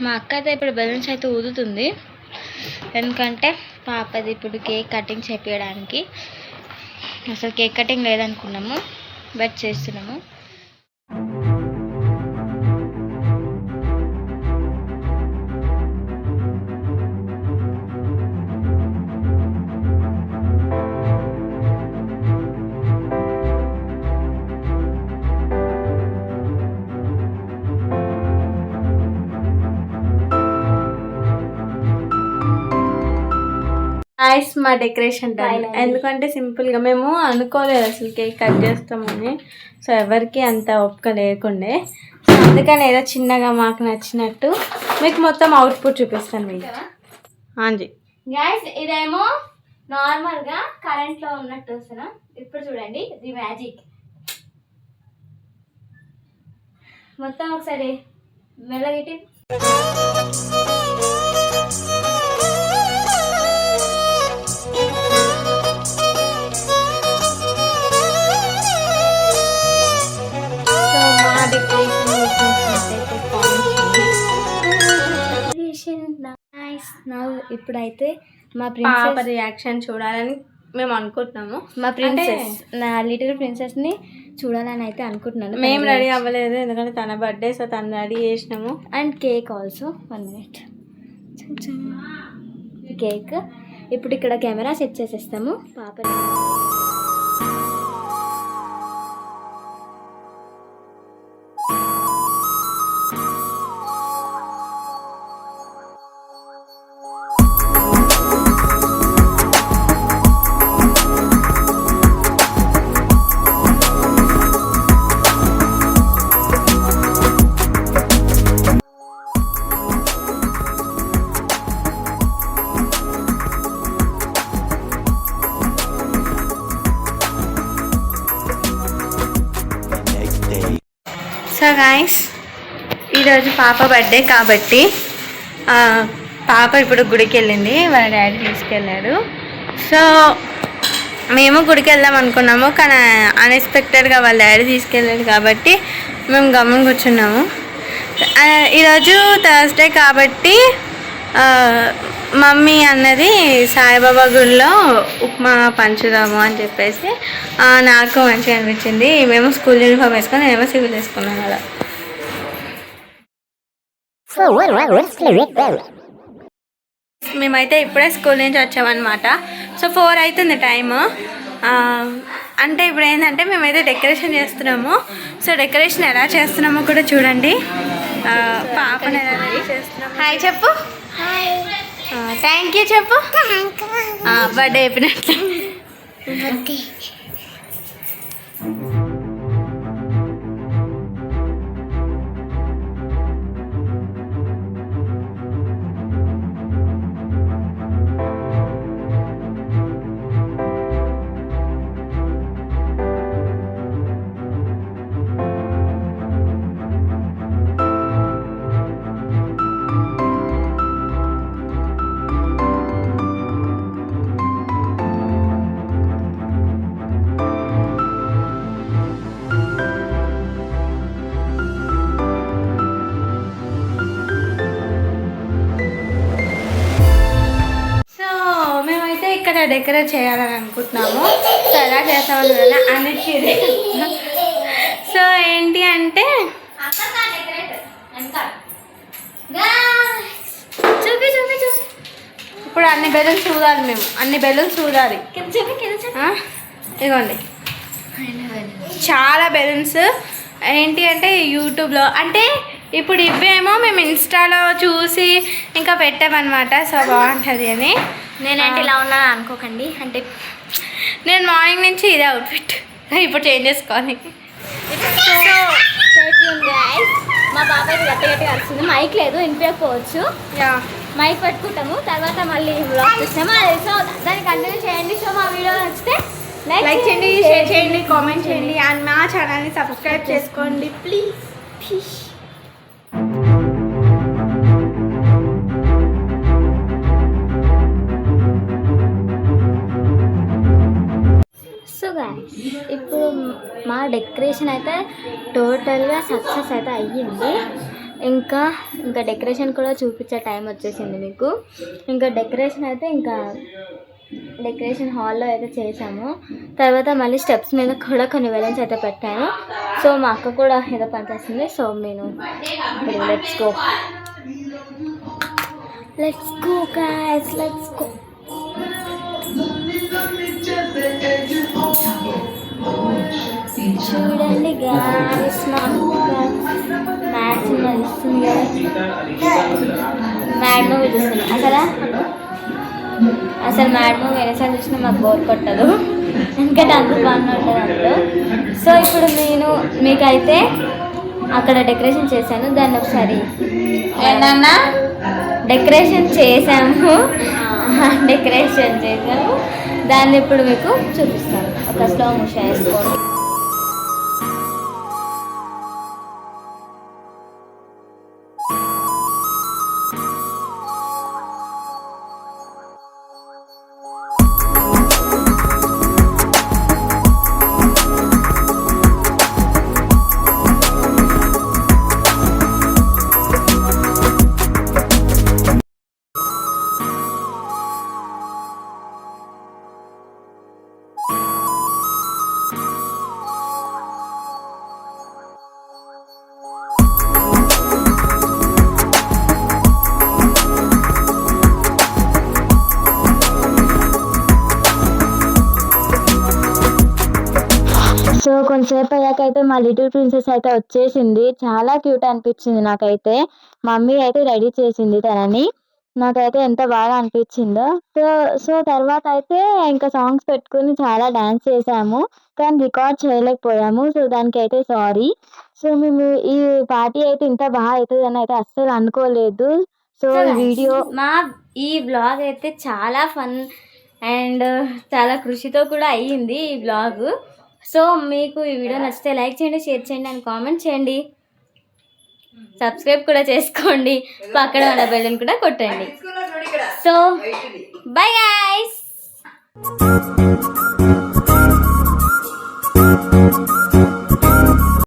మా అక్క అయితే ఇప్పుడు బెలూన్స్ అయితే ఊదుతుంది, ఎందుకంటే పాపది ఇప్పుడు కేక్ కటింగ్ చేపించడానికి. అసలు కేక్ కటింగ్ లేదనుకున్నాము, బట్ చేస్తున్నాము. నైస్ మా డెకరేషన్ టైం, ఎందుకంటే సింపుల్గా మేము అనుకోలేదు అసలు కేక్ కట్ చేస్తామని. సో ఎవరికి అంత ఒప్పుక లేకుండే, సో అందుకని ఏదో చిన్నగా మాకు నచ్చినట్టు మీకు మొత్తం అవుట్పుట్ చూపిస్తాను మీకు. ఆంజీ గైస్ ఇదేమో నార్మల్గా కరెంట్లో ఉన్నట్టు వస్తున్నా, ఇప్పుడు చూడండి ఇది మ్యాజిక్. మొత్తం ఒకసారి మెల్లగిట్టి ఇప్పుడైతే మా పాప రియాక్షన్ చూడాలని మేము అనుకుంటున్నాము. మా ప్రిన్సెస్, నా లిటిల్ ప్రిన్సెస్ని చూడాలని అయితే అనుకుంటున్నాను. మేము రెడీ అవ్వలేదు, ఎందుకంటే తన బర్త్డే, సో తను రెడీ చేసినాము. And cake also 1 minute. Cake ఇప్పుడు ఇక్కడ కెమెరా సెట్ చేసేస్తాము. పాప సో గైస్ ఈరోజు పాప బర్త్డే కాబట్టి పాప ఇప్పుడు గుడికి వెళ్ళింది, వాళ్ళ డాడీ తీసుకెళ్ళాడు. సో మేము గుడికి వెళ్దాం అనుకున్నాము, కానీ అన్ఎక్స్పెక్టెడ్గా వాళ్ళ డాడీ తీసుకెళ్ళాడు కాబట్టి మేము గమ్మున కూర్చున్నాము. ఈరోజు థర్స్డే కాబట్టి మమ్మీ అన్నది సాయిబాబా గుడిలో ఉప్మా పంచుదాము అని చెప్పేసి నాకు మంచిగా అనిపించింది. మేము స్కూల్ యూనిఫామ్ వేసుకొని నేనేమో సివిల్ వేసుకున్నాను అలా. మేమైతే ఇప్పుడే స్కూల్ నుంచి వచ్చామన్నమాట. సో 4 అవుతుంది టైము. అంటే ఇప్పుడు ఏంటంటే మేమైతే డెకరేషన్ చేస్తున్నాము. సో డెకరేషన్ ఎలా చేస్తున్నామో కూడా చూడండి. పాపని ఎలా రెడీ చేస్తున్నాము. హాయ్ చెప్పు, థ్యాంక్ యూ చెప్పు. బర్త్డే అయిపోయినట్లు. ఇక్కడ డెకరేట్ చేయాలని అనుకుంటున్నాము. సో ఎలా చేస్తామని అన్నిటికీ. సో ఏంటి అంటే చూపి చూపి చూపి ఇప్పుడు అన్ని బెలూన్స్ చూడాలి, మేము అన్ని బెలూన్స్ చూడాలి. ఇదిగోండి చాలా బెలూన్స్. ఏంటి అంటే యూట్యూబ్లో, అంటే ఇప్పుడు ఇవేమో మేము ఇన్స్టాలో చూసి ఇంకా పెట్టామన్నమాట. సో బాగుంటుంది అని. నేనంటే ఇలా ఉన్నా అనుకోకండి, అంటే నేను మార్నింగ్ నుంచి ఇదే అవుట్ఫిట్, ఇప్పుడు చేంజ్ చేసుకోవాలి. మా పాప అయితే గట్టిగా వస్తుంది. మైక్ లేదు, వినిపించకపోవచ్చు. మైక్ పెట్టుకుంటాము, తర్వాత మళ్ళీ బ్లాగ్ చూస్తాము. సో దాన్ని కంటిన్యూ చేయండి. సో మా వీడియో నచ్చితే లైక్ చేయండి, షేర్ చేయండి, కామెంట్ చేయండి, అండ్ మా ఛానల్ని సబ్స్క్రైబ్ చేసుకోండి ప్లీజ్. ఇప్పుడు మా డెకరేషన్ అయితే టోటల్గా సక్సెస్ అయితే అయ్యింది. ఇంకా డెకరేషన్ కూడా చూపించే టైం వచ్చేసింది మీకు. ఇంకా డెకరేషన్ అయితే డెకరేషన్ హాల్లో అయితే చేసాము. తర్వాత మళ్ళీ స్టెప్స్ మీద కూడా కొన్ని బెలూన్స్ అయితే పెట్టాను. సో మా అక్క కూడా ఏదో పని చేస్తుంది. సో నేను let's go guys, let's go. చూడండి గాయస్, మ్యాచ్ నడుస్తుంది కదా, మ్యాడ్ మూవీ చూస్తున్నాం. అసలు మ్యాడ్ మూవీ ఎన్నిసార్లు చూసినా మాకు బోర్ కొట్టదు, ఎందుకంటే అంత బాగా ఉంటుంది అందులో. సో ఇప్పుడు నేను మీకైతే అక్కడ డెకరేషన్ చేశాను, దాన్ని ఒకసారి డెకరేషన్ చేసాము దాన్ని ఇప్పుడు మీకు చూపిస్తాను. ఒక స్లో మోషన్ వేసుకోండి. సో కొంతసేపు అయ్యాక అయితే మా లిటిల్ ప్రిన్సెస్ అయితే వచ్చేసింది. చాలా క్యూట్ అనిపించింది నాకైతే. మమ్మీ అయితే రెడీ చేసింది తనని, నాకైతే ఎంత బాగా అనిపించిందో. సో తర్వాత అయితే ఇంకా సాంగ్స్ పెట్టుకుని చాలా డాన్స్ చేసాము, కానీ రికార్డ్ చేయలేకపోయాము. సో దానికి అయితే సారీ. సో మేము ఈ పార్టీ అయితే ఇంత బాగా అవుతుంది అని అయితే అస్సలు అనుకోలేదు. సో ఈ బ్లాగ్ అయితే చాలా ఫన్ అండ్ చాలా కృషితో కూడా అయ్యింది ఈ బ్లాగ్. సో మీకు ఈ వీడియో నచ్చితే లైక్ చేయండి, షేర్ చేయండి అండ్ కామెంట్ చేయండి. సబ్స్క్రైబ్ కూడా చేసుకోండి, పక్కన ఉన్న బెల్ కూడా కొట్టండి. So bye guys.